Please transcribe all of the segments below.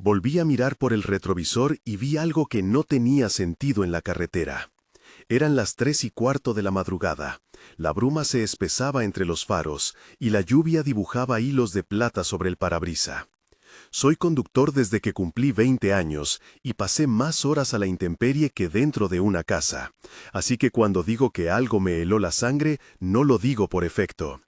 Volví a mirar por el retrovisor y vi algo que no tenía sentido en la carretera. Eran las 3:15 de la madrugada. La bruma se espesaba entre los faros y la lluvia dibujaba hilos de plata sobre el parabrisa. Soy conductor desde que cumplí 20 años y pasé más horas a la intemperie que dentro de una casa. Así que cuando digo que algo me heló la sangre, no lo digo por efecto.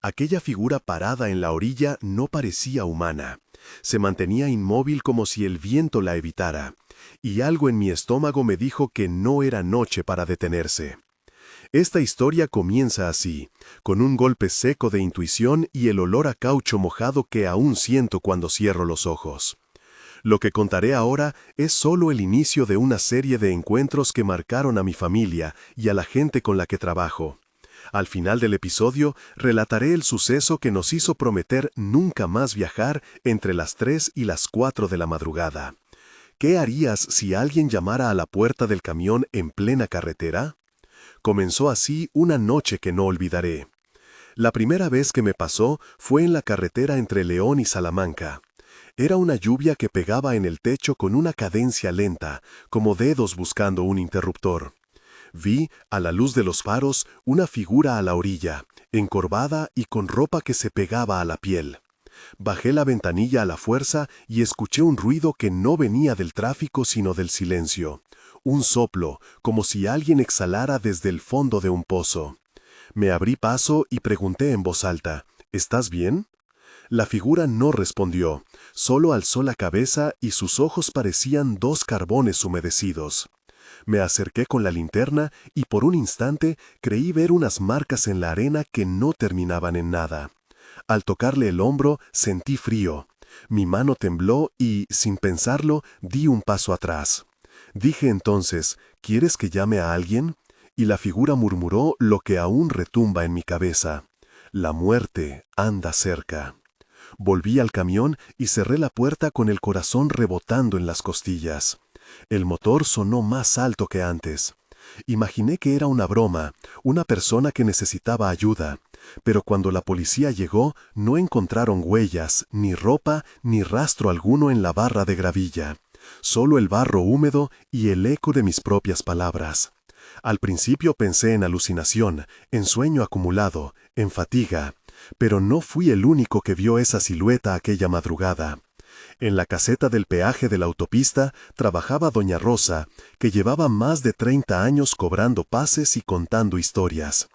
Aquella figura parada en la orilla no parecía humana. Se mantenía inmóvil como si el viento la evitara, y algo en mi estómago me dijo que no era noche para detenerse. Esta historia comienza así, con un golpe seco de intuición y el olor a caucho mojado que aún siento cuando cierro los ojos. Lo que contaré ahora es solo el inicio de una serie de encuentros que marcaron a mi familia y a la gente con la que trabajo. Al final del episodio, relataré el suceso que nos hizo prometer nunca más viajar entre las 3 y las 4 de la madrugada. ¿Qué harías si alguien llamara a la puerta del camión en plena carretera? Comenzó así una noche que no olvidaré. La primera vez que me pasó fue en la carretera entre León y Salamanca. Era una lluvia que pegaba en el techo con una cadencia lenta, como dedos buscando un interruptor. Vi, a la luz de los faros, una figura a la orilla, encorvada y con ropa que se pegaba a la piel. Bajé la ventanilla a la fuerza y escuché un ruido que no venía del tráfico sino del silencio. Un soplo, como si alguien exhalara desde el fondo de un pozo. Me abrí paso y pregunté en voz alta, ¿estás bien? La figura no respondió, solo alzó la cabeza y sus ojos parecían dos carbones humedecidos. Me acerqué con la linterna y por un instante creí ver unas marcas en la arena que no terminaban en nada. Al tocarle el hombro sentí frío. Mi mano tembló y, sin pensarlo, di un paso atrás. Dije entonces, ¿quieres que llame a alguien? Y la figura murmuró lo que aún retumba en mi cabeza. La muerte anda cerca. Volví al camión y cerré la puerta con el corazón rebotando en las costillas. El motor sonó más alto que antes. Imaginé que era una broma, una persona que necesitaba ayuda, pero cuando la policía llegó no encontraron huellas, ni ropa, ni rastro alguno en la barra de gravilla, solo el barro húmedo y el eco de mis propias palabras. Al principio pensé en alucinación, en sueño acumulado, en fatiga, pero no fui el único que vio esa silueta aquella madrugada. En la caseta del peaje de la autopista trabajaba doña Rosa, que llevaba más de 30 años cobrando pases y contando historias.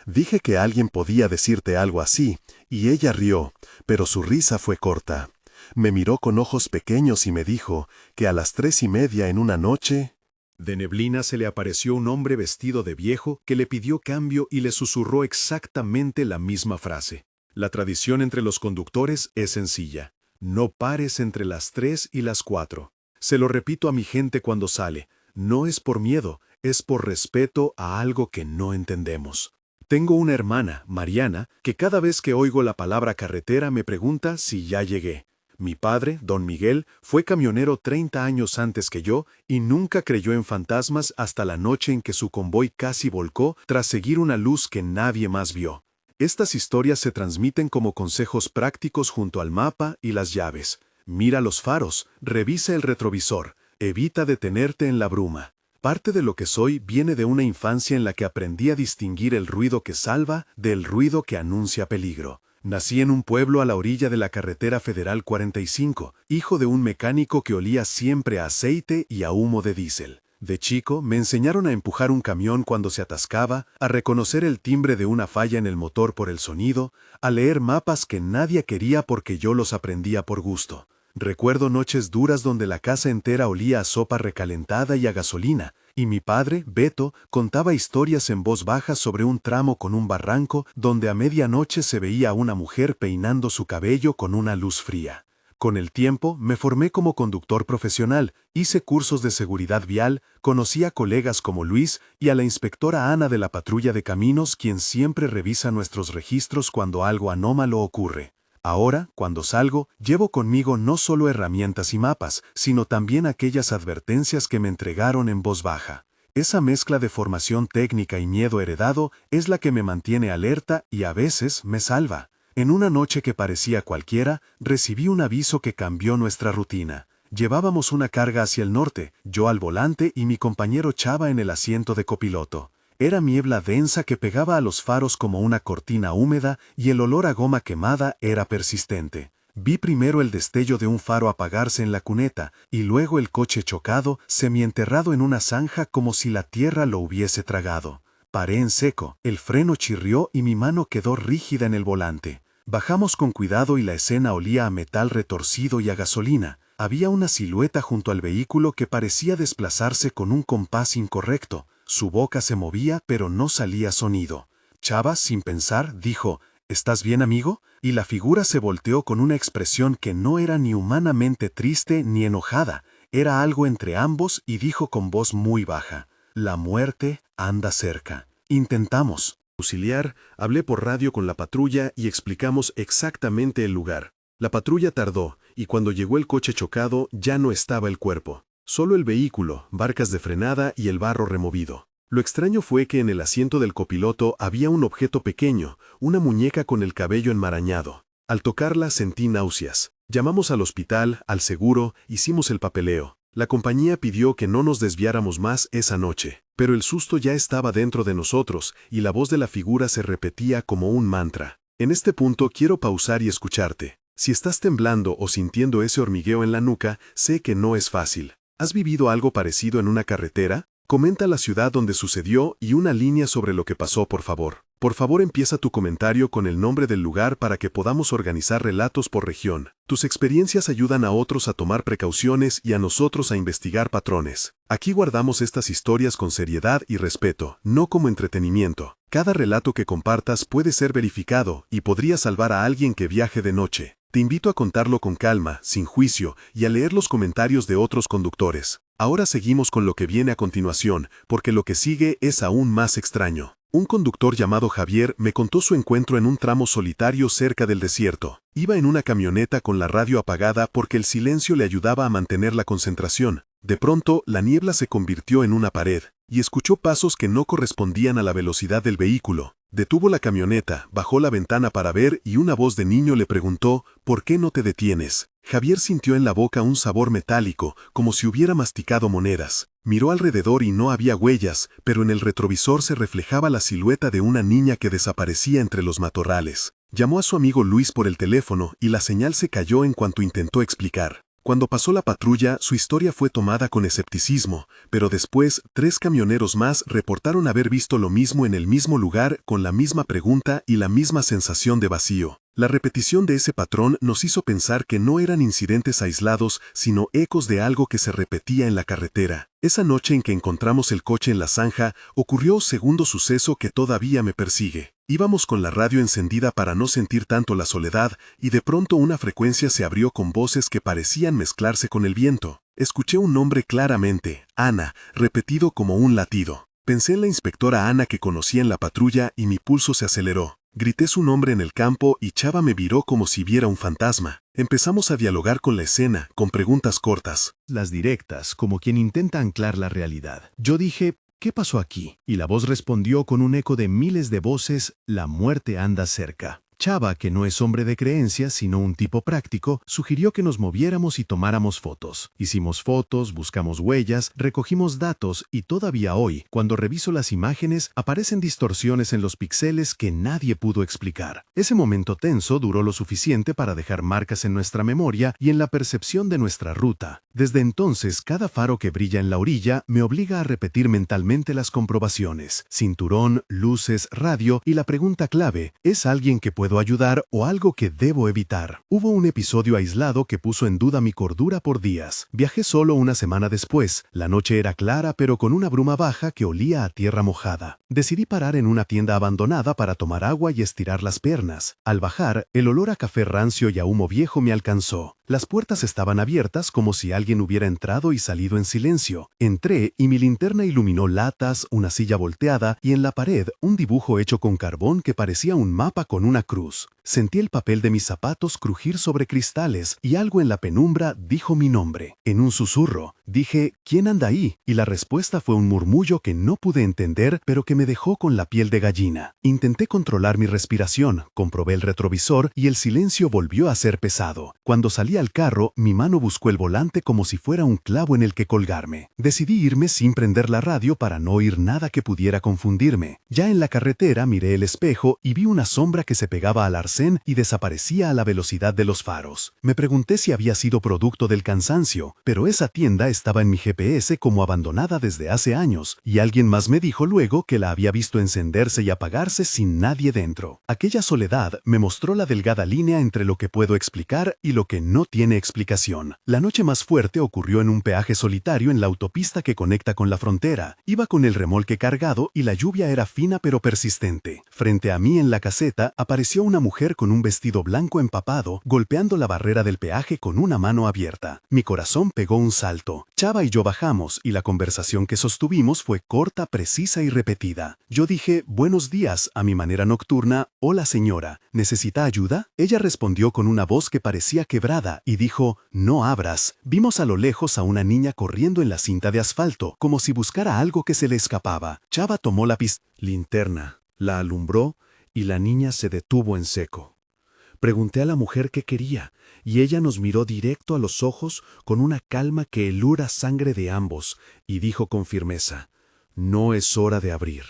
Dije que alguien podía decirte algo así, y ella rió, pero su risa fue corta. Me miró con ojos pequeños y me dijo que a las 3:30 en una noche... De neblina se le apareció un hombre vestido de viejo que le pidió cambio y le susurró exactamente la misma frase. La tradición entre los conductores es sencilla. No pares entre las 3 y las 4. Se lo repito a mi gente cuando sale. No es por miedo, es por respeto a algo que no entendemos. Tengo una hermana, Mariana, que cada vez que oigo la palabra carretera me pregunta si ya llegué. Mi padre, don Miguel, fue camionero 30 años antes que yo y nunca creyó en fantasmas hasta la noche en que su convoy casi volcó tras seguir una luz que nadie más vio. Estas historias se transmiten como consejos prácticos junto al mapa y las llaves. Mira los faros, revisa el retrovisor, evita detenerte en la bruma. Parte de lo que soy viene de una infancia en la que aprendí a distinguir el ruido que salva del ruido que anuncia peligro. Nací en un pueblo a la orilla de la carretera Federal 45, hijo de un mecánico que olía siempre a aceite y a humo de diésel. De chico me enseñaron a empujar un camión cuando se atascaba, a reconocer el timbre de una falla en el motor por el sonido, a leer mapas que nadie quería porque yo los aprendía por gusto. Recuerdo noches duras donde la casa entera olía a sopa recalentada y a gasolina, y mi padre, Beto, contaba historias en voz baja sobre un tramo con un barranco donde a medianoche se veía a una mujer peinando su cabello con una luz fría. Con el tiempo me formé como conductor profesional, hice cursos de seguridad vial, conocí a colegas como Luis y a la inspectora Ana de la patrulla de caminos, quien siempre revisa nuestros registros cuando algo anómalo ocurre. Ahora, cuando salgo, llevo conmigo no solo herramientas y mapas, sino también aquellas advertencias que me entregaron en voz baja. Esa mezcla de formación técnica y miedo heredado es la que me mantiene alerta y a veces me salva. En una noche que parecía cualquiera, recibí un aviso que cambió nuestra rutina. Llevábamos una carga hacia el norte, yo al volante y mi compañero Chava en el asiento de copiloto. Era niebla densa que pegaba a los faros como una cortina húmeda y el olor a goma quemada era persistente. Vi primero el destello de un faro apagarse en la cuneta y luego el coche chocado, semienterrado en una zanja como si la tierra lo hubiese tragado. Paré en seco, el freno chirrió y mi mano quedó rígida en el volante. Bajamos con cuidado y la escena olía a metal retorcido y a gasolina. Había una silueta junto al vehículo que parecía desplazarse con un compás incorrecto. Su boca se movía pero no salía sonido. Chava, sin pensar, dijo: «¿Estás bien, amigo?», y la figura se volteó con una expresión que no era ni humanamente triste ni enojada. Era algo entre ambos y dijo con voz muy baja: «La muerte anda cerca». Intentamos auxiliar, hablé por radio con la patrulla y explicamos exactamente el lugar. La patrulla tardó, y cuando llegó el coche chocado ya no estaba el cuerpo. Solo el vehículo, barcas de frenada y el barro removido. Lo extraño fue que en el asiento del copiloto había un objeto pequeño, una muñeca con el cabello enmarañado. Al tocarla sentí náuseas. Llamamos al hospital, al seguro, hicimos el papeleo. La compañía pidió que no nos desviáramos más esa noche, pero el susto ya estaba dentro de nosotros y la voz de la figura se repetía como un mantra. En este punto quiero pausar y escucharte. Si estás temblando o sintiendo ese hormigueo en la nuca, sé que no es fácil. ¿Has vivido algo parecido en una carretera? Comenta la ciudad donde sucedió y una línea sobre lo que pasó, por favor. Por favor, empieza tu comentario con el nombre del lugar para que podamos organizar relatos por región. Tus experiencias ayudan a otros a tomar precauciones y a nosotros a investigar patrones. Aquí guardamos estas historias con seriedad y respeto, no como entretenimiento. Cada relato que compartas puede ser verificado y podría salvar a alguien que viaje de noche. Te invito a contarlo con calma, sin juicio, y a leer los comentarios de otros conductores. Ahora seguimos con lo que viene a continuación, porque lo que sigue es aún más extraño. Un conductor llamado Javier me contó su encuentro en un tramo solitario cerca del desierto. Iba en una camioneta con la radio apagada porque el silencio le ayudaba a mantener la concentración. De pronto, la niebla se convirtió en una pared, y escuchó pasos que no correspondían a la velocidad del vehículo. Detuvo la camioneta, bajó la ventana para ver y una voz de niño le preguntó: «¿Por qué no te detienes?». Javier sintió en la boca un sabor metálico, como si hubiera masticado monedas. Miró alrededor y no había huellas, pero en el retrovisor se reflejaba la silueta de una niña que desaparecía entre los matorrales. Llamó a su amigo Luis por el teléfono y la señal se cayó en cuanto intentó explicar. Cuando pasó la patrulla, su historia fue tomada con escepticismo, pero después 3 camioneros más reportaron haber visto lo mismo en el mismo lugar con la misma pregunta y la misma sensación de vacío. La repetición de ese patrón nos hizo pensar que no eran incidentes aislados, sino ecos de algo que se repetía en la carretera. Esa noche en que encontramos el coche en la zanja, ocurrió un segundo suceso que todavía me persigue. Íbamos con la radio encendida para no sentir tanto la soledad, y de pronto una frecuencia se abrió con voces que parecían mezclarse con el viento. Escuché un nombre claramente: Ana, repetido como un latido. Pensé en la inspectora Ana que conocía en la patrulla y mi pulso se aceleró. Grité su nombre en el campo y Chava me viró como si viera un fantasma. Empezamos a dialogar con la escena, con preguntas cortas. Las directas, como quien intenta anclar la realidad. Yo dije: «¿Qué pasó aquí?», y la voz respondió con un eco de miles de voces: «La muerte anda cerca». Chava, que no es hombre de creencias, sino un tipo práctico, sugirió que nos moviéramos y tomáramos fotos. Hicimos fotos, buscamos huellas, recogimos datos y todavía hoy, cuando reviso las imágenes, aparecen distorsiones en los píxeles que nadie pudo explicar. Ese momento tenso duró lo suficiente para dejar marcas en nuestra memoria y en la percepción de nuestra ruta. Desde entonces, cada faro que brilla en la orilla me obliga a repetir mentalmente las comprobaciones: cinturón, luces, radio y la pregunta clave: ¿es alguien que puedo ayudar o algo que debo evitar? Hubo un episodio aislado que puso en duda mi cordura por días. Viajé solo una semana después. La noche era clara pero con una bruma baja que olía a tierra mojada. Decidí parar en una tienda abandonada para tomar agua y estirar las piernas. Al bajar, el olor a café rancio y a humo viejo me alcanzó. Las puertas estaban abiertas como si alguien hubiera entrado y salido en silencio. Entré y mi linterna iluminó latas, una silla volteada y en la pared un dibujo hecho con carbón que parecía un mapa con una cruz. Sentí el papel de mis zapatos crujir sobre cristales y algo en la penumbra dijo mi nombre. En un susurro, Dije, ¿quién anda ahí? Y la respuesta fue un murmullo que no pude entender, pero que me dejó con la piel de gallina. Intenté controlar mi respiración, comprobé el retrovisor y el silencio volvió a ser pesado. Cuando salí al carro, mi mano buscó el volante como si fuera un clavo en el que colgarme. Decidí irme sin prender la radio para no oír nada que pudiera confundirme. Ya en la carretera miré el espejo y vi una sombra que se pegaba al arcén y desaparecía a la velocidad de los faros. Me pregunté si había sido producto del cansancio, pero esa tienda estaba en mi GPS como abandonada desde hace años, y alguien más me dijo luego que la había visto encenderse y apagarse sin nadie dentro. Aquella soledad me mostró la delgada línea entre lo que puedo explicar y lo que no tiene explicación. La noche más fuerte ocurrió en un peaje solitario en la autopista que conecta con la frontera. Iba con el remolque cargado y la lluvia era fina pero persistente. Frente a mí en la caseta apareció una mujer con un vestido blanco empapado, golpeando la barrera del peaje con una mano abierta. Mi corazón pegó un salto. Chava y yo bajamos y la conversación que sostuvimos fue corta, precisa y repetida. Yo dije, buenos días, a mi manera nocturna, hola señora, ¿necesita ayuda? Ella respondió con una voz que parecía quebrada y dijo, no abras. Vimos a lo lejos a una niña corriendo en la cinta de asfalto, como si buscara algo que se le escapaba. Chava tomó la linterna, la alumbró y la niña se detuvo en seco. Pregunté a la mujer qué quería, y ella nos miró directo a los ojos con una calma que helura sangre de ambos, y dijo con firmeza, «No es hora de abrir».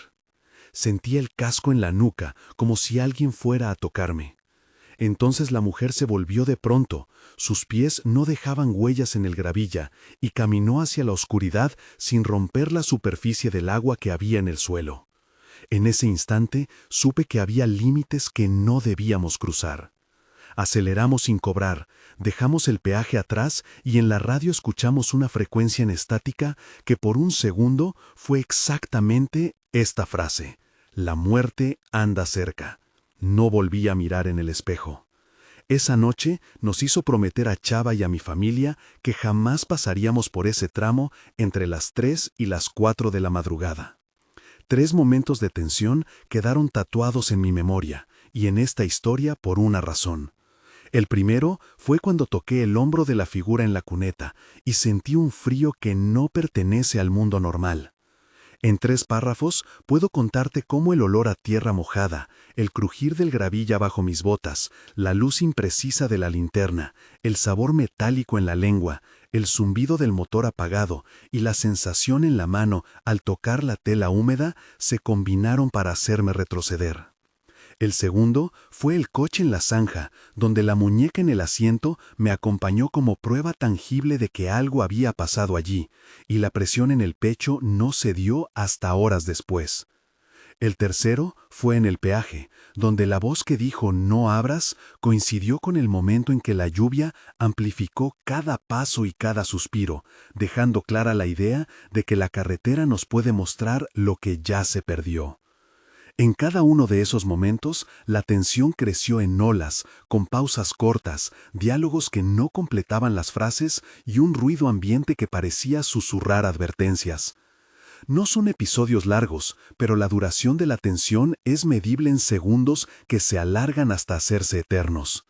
Sentí el casco en la nuca, como si alguien fuera a tocarme. Entonces la mujer se volvió de pronto, sus pies no dejaban huellas en el gravilla, y caminó hacia la oscuridad sin romper la superficie del agua que había en el suelo. En ese instante supe que había límites que no debíamos cruzar. Aceleramos sin cobrar, dejamos el peaje atrás y en la radio escuchamos una frecuencia en estática que por un segundo fue exactamente esta frase: «La muerte anda cerca». No volví a mirar en el espejo. Esa noche nos hizo prometer a Chava y a mi familia que jamás pasaríamos por ese tramo entre las 3 y las 4 de la madrugada. 3 momentos de tensión quedaron tatuados en mi memoria, y en esta historia por una razón. El primero fue cuando toqué el hombro de la figura en la cuneta y sentí un frío que no pertenece al mundo normal. En 3 párrafos puedo contarte cómo el olor a tierra mojada, el crujir del gravilla bajo mis botas, la luz imprecisa de la linterna, el sabor metálico en la lengua, el zumbido del motor apagado y la sensación en la mano al tocar la tela húmeda se combinaron para hacerme retroceder. El segundo fue el coche en la zanja, donde la muñeca en el asiento me acompañó como prueba tangible de que algo había pasado allí, y la presión en el pecho no cedió hasta horas después. El tercero fue en el peaje, donde la voz que dijo «no abras» coincidió con el momento en que la lluvia amplificó cada paso y cada suspiro, dejando clara la idea de que la carretera nos puede mostrar lo que ya se perdió. En cada uno de esos momentos, la tensión creció en olas, con pausas cortas, diálogos que no completaban las frases y un ruido ambiente que parecía susurrar advertencias. No son episodios largos, pero la duración de la tensión es medible en segundos que se alargan hasta hacerse eternos.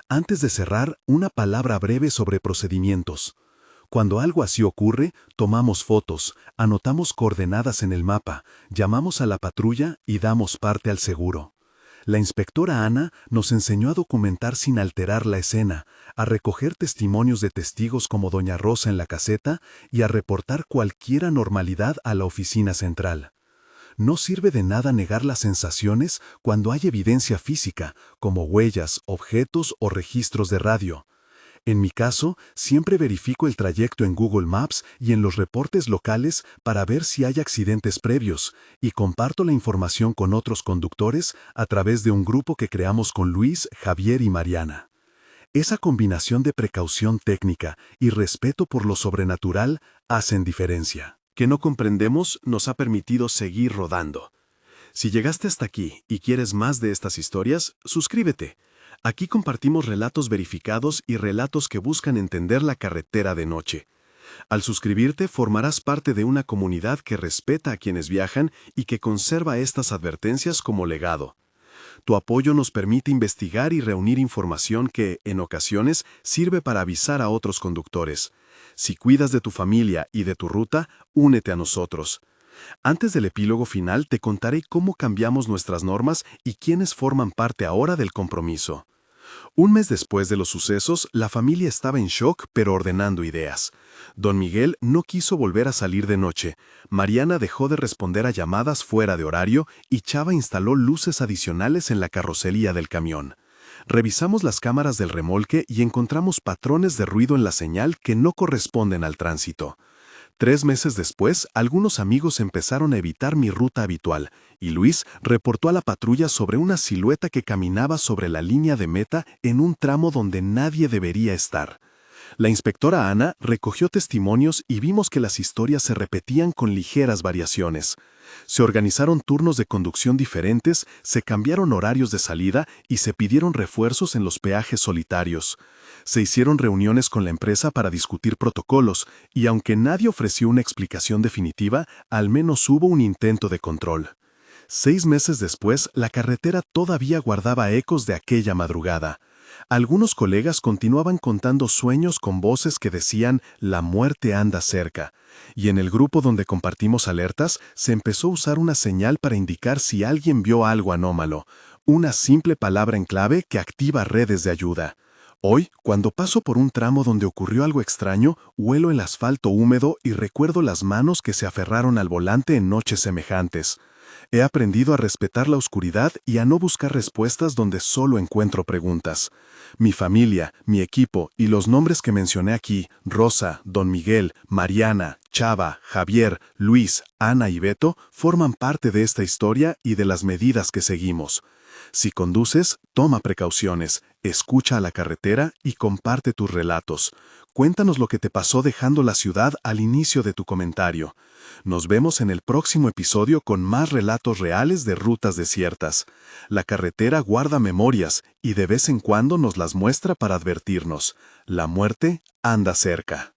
Antes de cerrar, una palabra breve sobre procedimientos. Cuando algo así ocurre, tomamos fotos, anotamos coordenadas en el mapa, llamamos a la patrulla y damos parte al seguro. La inspectora Ana nos enseñó a documentar sin alterar la escena, a recoger testimonios de testigos como doña Rosa en la caseta y a reportar cualquier anormalidad a la oficina central. No sirve de nada negar las sensaciones cuando hay evidencia física, como huellas, objetos o registros de radio. En mi caso, siempre verifico el trayecto en Google Maps y en los reportes locales para ver si hay accidentes previos, y comparto la información con otros conductores a través de un grupo que creamos con Luis, Javier y Mariana. Esa combinación de precaución técnica y respeto por lo sobrenatural hacen diferencia. Que no comprendemos nos ha permitido seguir rodando. Si llegaste hasta aquí y quieres más de estas historias, suscríbete. Aquí compartimos relatos verificados y relatos que buscan entender la carretera de noche. Al suscribirte formarás parte de una comunidad que respeta a quienes viajan y que conserva estas advertencias como legado. Tu apoyo nos permite investigar y reunir información que, en ocasiones, sirve para avisar a otros conductores. Si cuidas de tu familia y de tu ruta, únete a nosotros. Antes del epílogo final te contaré cómo cambiamos nuestras normas y quiénes forman parte ahora del compromiso. Un mes después de los sucesos, la familia estaba en shock pero ordenando ideas. Don Miguel no quiso volver a salir de noche, Mariana dejó de responder a llamadas fuera de horario y Chava instaló luces adicionales en la carrocería del camión. Revisamos las cámaras del remolque y encontramos patrones de ruido en la señal que no corresponden al tránsito. 3 meses después, algunos amigos empezaron a evitar mi ruta habitual, y Luis reportó a la patrulla sobre una silueta que caminaba sobre la línea de meta en un tramo donde nadie debería estar. La inspectora Ana recogió testimonios y vimos que las historias se repetían con ligeras variaciones. Se organizaron turnos de conducción diferentes, se cambiaron horarios de salida y se pidieron refuerzos en los peajes solitarios. Se hicieron reuniones con la empresa para discutir protocolos y aunque nadie ofreció una explicación definitiva, al menos hubo un intento de control. 6 meses después, la carretera todavía guardaba ecos de aquella madrugada. Algunos colegas continuaban contando sueños con voces que decían «La muerte anda cerca», y en el grupo donde compartimos alertas se empezó a usar una señal para indicar si alguien vio algo anómalo, una simple palabra en clave que activa redes de ayuda. Hoy, cuando paso por un tramo donde ocurrió algo extraño, huelo el asfalto húmedo y recuerdo las manos que se aferraron al volante en noches semejantes. He aprendido a respetar la oscuridad y a no buscar respuestas donde solo encuentro preguntas. Mi familia, mi equipo y los nombres que mencioné aquí, Rosa, Don Miguel, Mariana, Chava, Javier, Luis, Ana y Beto, forman parte de esta historia y de las medidas que seguimos. Si conduces, toma precauciones, escucha a la carretera y comparte tus relatos. Cuéntanos lo que te pasó dejando la ciudad al inicio de tu comentario. Nos vemos en el próximo episodio con más relatos reales de rutas desiertas. La carretera guarda memorias y de vez en cuando nos las muestra para advertirnos. La muerte anda cerca.